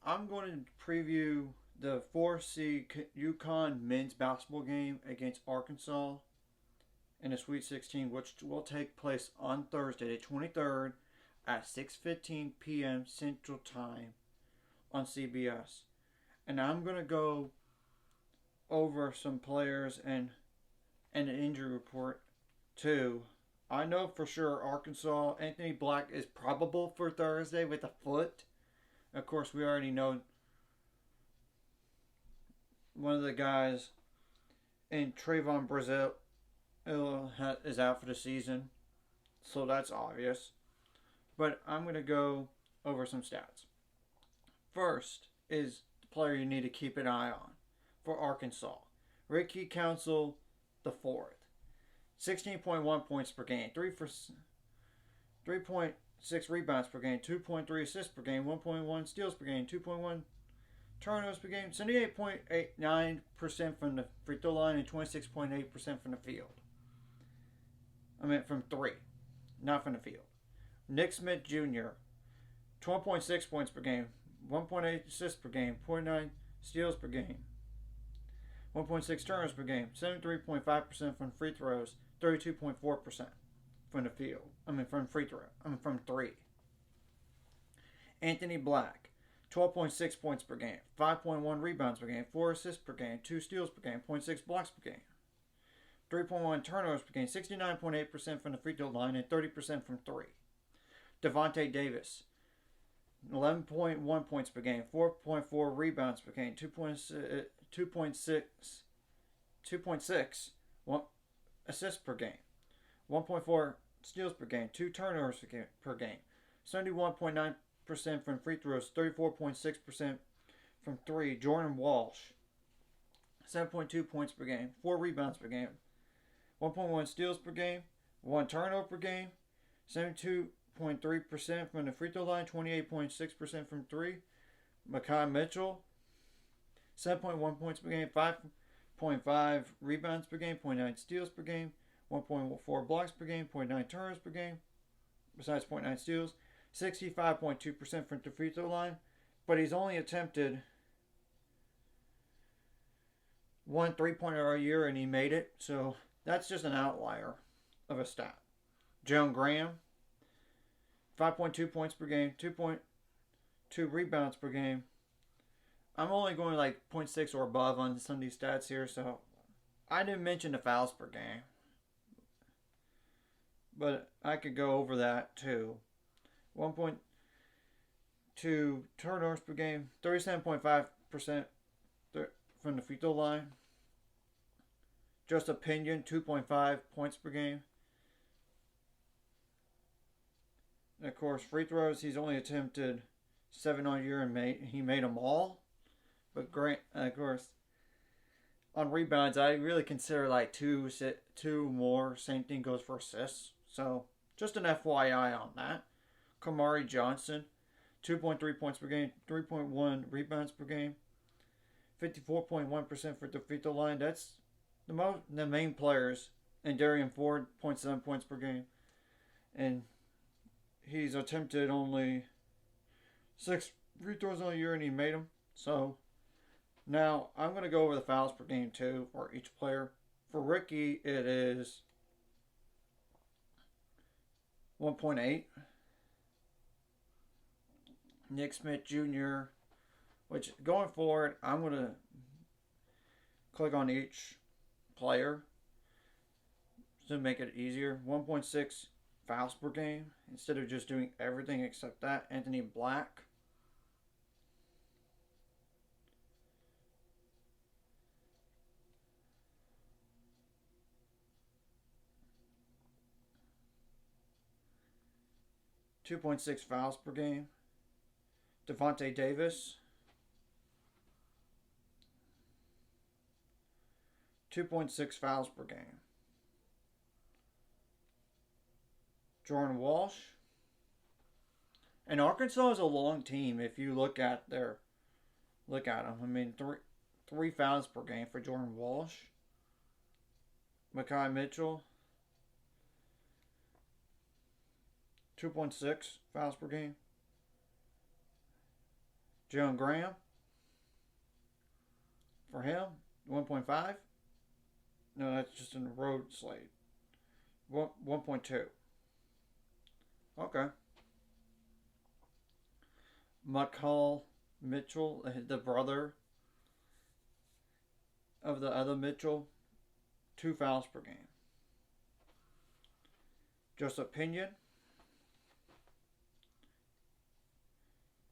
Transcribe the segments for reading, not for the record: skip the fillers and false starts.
I'm going to preview the 4C UConn men's basketball game against Arkansas in the Sweet 16, which will take place on Thursday, the 23rd at 6:15 p.m. Central Time on CBS. And I'm going to go over some players and an injury report too. I know for sure Arkansas, Anthony Black is probable for Thursday with a foot. Of course, we already know one of the guys in Trayvon Brazil is out for the season, so that's obvious. But I'm going to go over some stats. First is the player you need to keep an eye on for Arkansas. Ricky Council the fourth. 16.1 points per game, 3.6 rebounds per game, 2.3 assists per game, 1.1 steals per game, 2.1 turnovers per game, 78.89% from the free throw line, and 26.8% from the field. From three, not from the field. Nick Smith Jr., 12.6 points per game, 1.8 assists per game, 0.9 steals per game, 1.6 turnovers per game, 73.5% from free throws, 32.4% from the field. From free throw. From three. Anthony Black, 12.6 points per game, 5.1 rebounds per game, 4 assists per game, 2 steals per game, 0.6 blocks per game, 3.1 turnovers per game, 69.8% from the free throw line, and 30% from three. Devontae Davis, 11.1 points per game, 4.4 rebounds per game, 2.6 assists per game, 1.4 steals per game, 2 turnovers per game, 71.9% from free throws, 34.6% from three. Jordan Walsh, 7.2 points per game, 4 rebounds per game, 1.1 steals per game, 1 turnover per game, 72.3% from the free throw line, 28.6% from three. Makai Mitchell, 7.1 points per game, 5.5 rebounds per game, 0.9 steals per game, 1.4 blocks per game, 0.9 turnovers per game, besides 0.9 steals, 65.2% from the free throw line, but he's only attempted one 3-pointer a year and he made it, so that's just an outlier of a stat. Jalen Graham, 5.2 points per game, 2.2 rebounds per game. I'm only going like 0.6 or above on some of these stats here, so I didn't mention the fouls per game. But I could go over that too. 1.2 turnovers per game, 37.5% from the free throw line. Just opinion, 2.5 points per game. And of course, free throws, he's only attempted 7 on year and he made them all. But Grant, of course, on rebounds, I really consider like two more. Same thing goes for assists. So just an FYI on that. Kamari Johnson, 2.3 points per game, 3.1 rebounds per game, 54.1% for the free throw line. That's the main players. And Darian Ford, 0.7 points per game, and he's attempted only 6 free throws all year and he made them. So now I'm going to go over the fouls per game too for each player. For Ricky, it is 1.8. Nick Smith Jr., which going forward, I'm going to click on each player to make it easier. 1.6 fouls per game instead of just doing everything except that. Anthony Black, 2.6 fouls per game. Devontae Davis, 2.6 fouls per game. Jordan Walsh. And Arkansas is a long team if you look at them. Three fouls per game for Jordan Walsh. Makai Mitchell, 2.6 fouls per game. Jalen Graham, for him, 1.5. No, that's just in the road slate. 1.2. Okay. McCall Mitchell, the brother of the other Mitchell, 2 fouls per game. Joseph Pinion,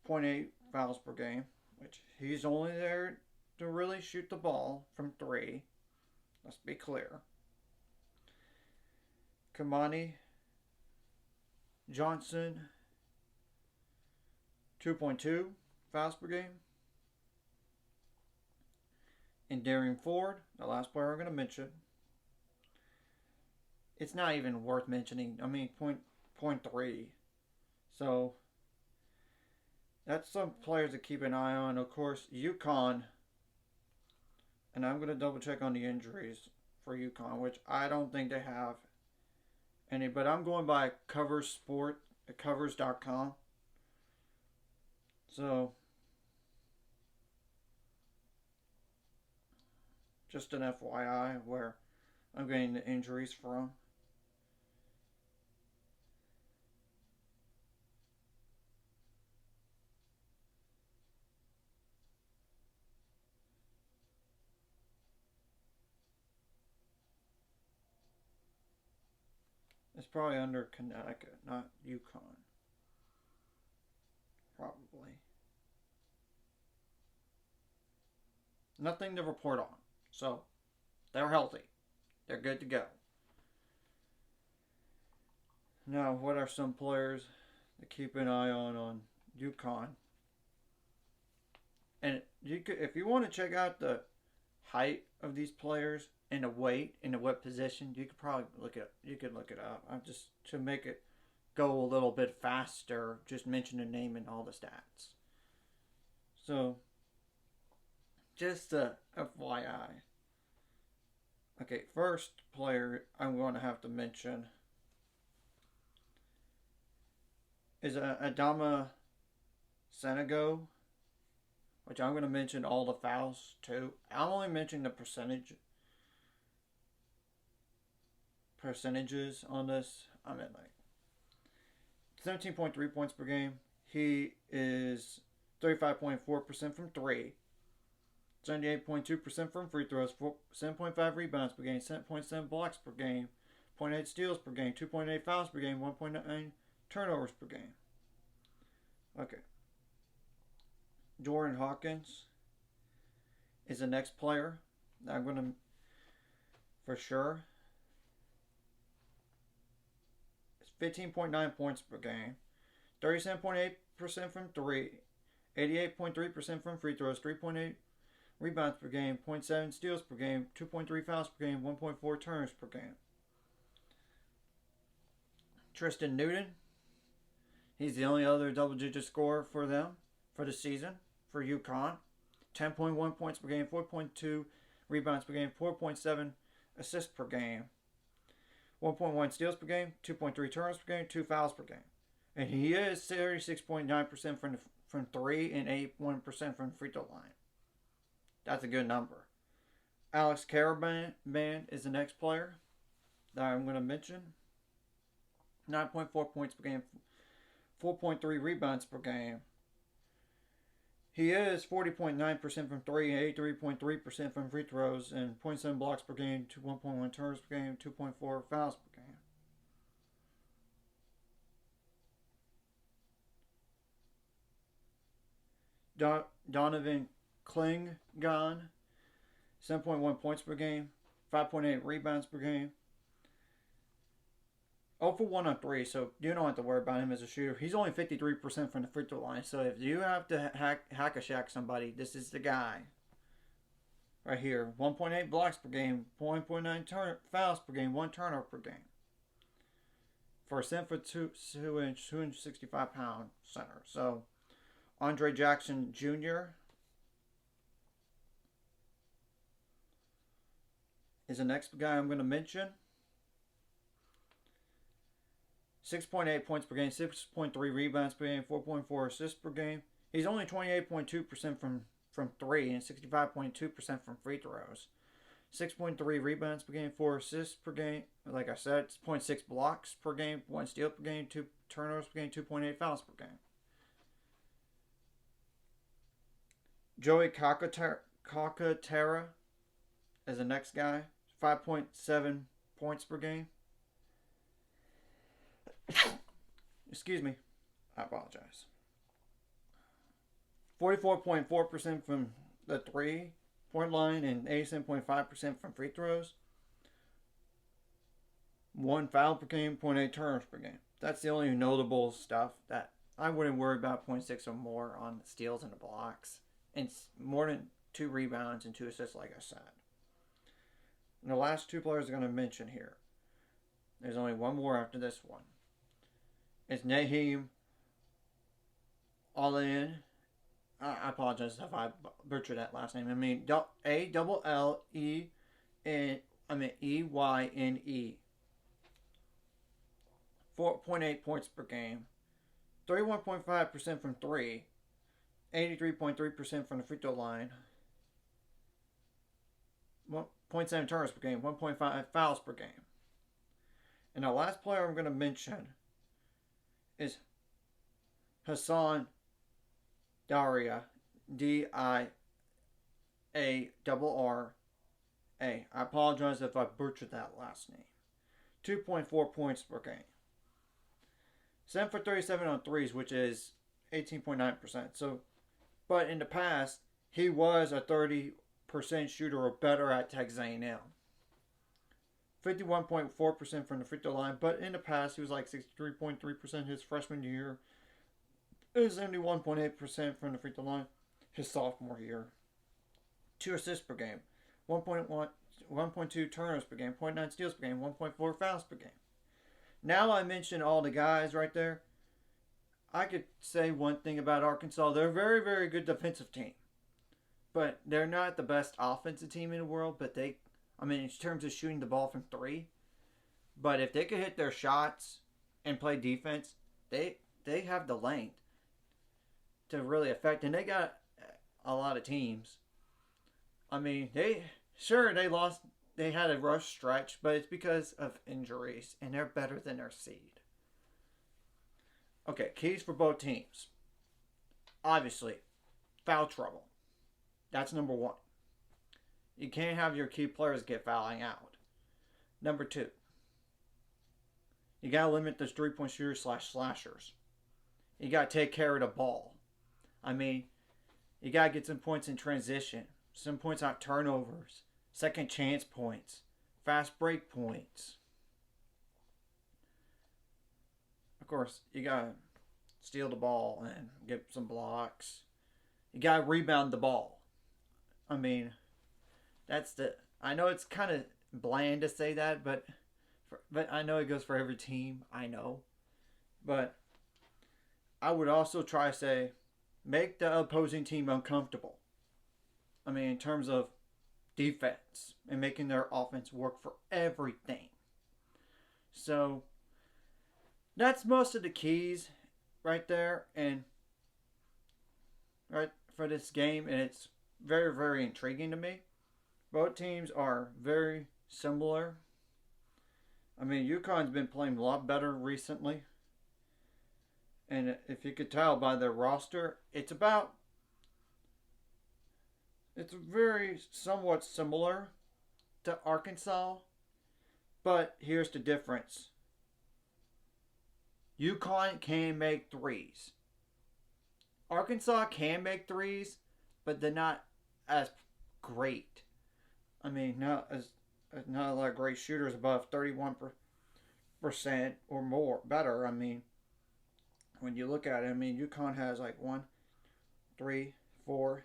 0.8 fouls per game, which he's only there to really shoot the ball from 3. Let's be clear. Kamani Johnson, 2.2 fouls per game. And Darian Ford, the last player I'm going to mention. It's not even worth mentioning. I mean, 0.3. So, that's some players to keep an eye on. Of course, UCONN. And I'm going to double check on the injuries for UCONN, which I don't think they have any. But I'm going by Covers Sport at covers.com. So, just an FYI where I'm getting the injuries from. It's probably under Connecticut, not UConn. Probably. Nothing to report on. So, they're healthy. They're good to go. Now, what are some players to keep an eye on UConn? And if you want to check out the height of these players and the weight and the what position, you could probably look it up. I'm just to make it go a little bit faster, just mention the name and all the stats. So, just a FYI. Okay, first player I'm going to have to mention is Adama Senego, which I'm going to mention all the fouls too. I'll only mention the percentages on this. I'm at like 17.3 points per game. He is 35.4% from 3. 78.2% from free throws, 7.5 rebounds per game, 7.7 blocks per game, 0.8 steals per game, 2.8 fouls per game, 1.9 turnovers per game. Okay. Jordan Hawkins is the next player that I'm going to, for sure. It's 15.9 points per game, 37.8% from 3, 88.3% from free throws, 3.8 rebounds per game, 0.7 steals per game, 2.3 fouls per game, 1.4 turnovers per game. Tristan Newton. He's the only other double-digit scorer for them for the season for UConn. 10.1 points per game, 4.2 rebounds per game, 4.7 assists per game, 1.1 steals per game, 2.3 turnovers per game, 2 fouls per game. And he is 36.9% from 3 and 8.1% from the free throw line. That's a good number. Alex Caravan is the next player that I'm going to mention. 9.4 points per game, 4.3 rebounds per game. He is 40.9% from 3 and 83.3% from free throws and 0.7 blocks per game, 1.1 turnovers per game, 2.4 fouls per game. Donovan Klingon, 7.1 points per game, 5.8 rebounds per game. 0 for 1 on 3, so you don't have to worry about him as a shooter. He's only 53% from the free throw line, so if you have to hack-a-shack somebody, this is the guy. Right here, 1.8 blocks per game, 0.9 fouls per game, 1 turnover per game. For a 7'2", 265-pound center. So, Andre Jackson Jr. is the next guy I'm going to mention. 6.8 points per game, 6.3 rebounds per game, 4.4 assists per game. He's only 28.2% from three and 65.2% from free throws. 6.3 rebounds per game, 4 assists per game. Like I said, 0.6 blocks per game, 1 steal per game, 2 turnovers per game, 2.8 fouls per game. Joey Calcaterra is the next guy. 5.7 points per game. Excuse me. I apologize. 44.4% from the 3-point line and 87.5% from free throws. 1 foul per game, 0.8 turnovers per game. That's the only notable stuff that I wouldn't worry about. 0.6 or more on the steals and the blocks. And more than 2 rebounds and 2 assists, like I said. And the last 2 players I'm going to mention here. There's only one more after this one. It's Naheem Allain. I apologize if I butchered that last name. I mean Eyne. 4.8 points per game. 31.5% from 3. 83.3% from the free throw line. 1.7 turnovers per game. 1.5 fouls per game. And the last player I'm going to mention is Hassan Daria, Diarra. I apologize if I butchered that last name. 2.4 points per game. 7 for 37 on threes, which is 18.9%. So, but in the past, he was a 30% shooter or better at Texas A&M. 51.4% from the free throw line, but in the past, he was like 63.3% his freshman year. It was 71.8% from the free throw line his sophomore year. 2 assists per game. 1.2 turnovers per game. 0.9 steals per game. 1.4 fouls per game. Now I mentioned all the guys right there. I could say one thing about Arkansas. They're a very, very good defensive team. But they're not the best offensive team in the world. But in terms of shooting the ball from 3. But if they could hit their shots and play defense, they have the length to really affect. And they got a lot of teams. I mean, they lost. They had a rough stretch, but it's because of injuries, and they're better than their seed. Okay, keys for both teams. Obviously, foul trouble. That's number 1. You can't have your key players get fouling out. Number 2, you got to limit those 3-point shooters / slashers. You got to take care of the ball. I mean, you got to get some points in transition, some points on turnovers, second chance points, fast break points. Of course, you got to steal the ball and get some blocks. You got to rebound the ball. I mean, I know it's kind of bland to say that, but I know it goes for every team. I know. But I would also try to say, make the opposing team uncomfortable. I mean, in terms of defense and making their offense work for everything. So that's most of the keys right there, and right for this game, and it's very, very intriguing to me. Both teams are very similar. I mean, UConn's been playing a lot better recently, and if you could tell by their roster, it's very somewhat similar to Arkansas, but here's the difference. UConn can make threes. Arkansas can make threes, but they're not as great. I mean, not a lot of great shooters above 31% or more better. I mean, when you look at it, I mean, UConn has like 1, 3, 4,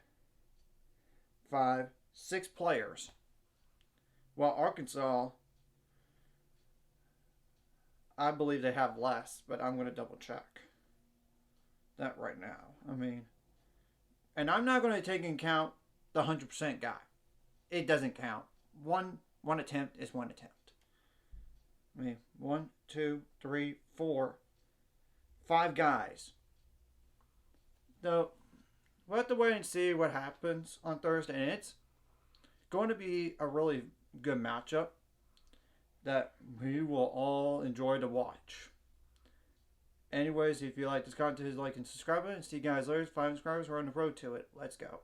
5, 6 players, while Arkansas, I believe they have less, but I'm going to double check that right now. I mean, and I'm not going to take into account the 100% guy. It doesn't count. One attempt is one attempt. I mean, 1, 2, 3, 4, 5 guys. Though we'll have to wait and see what happens on Thursday. And it's going to be a really good matchup that we will all enjoy to watch. Anyways, if you like this content, like and subscribe, and see you guys later. 5 subscribers, we're on the road to it. Let's go.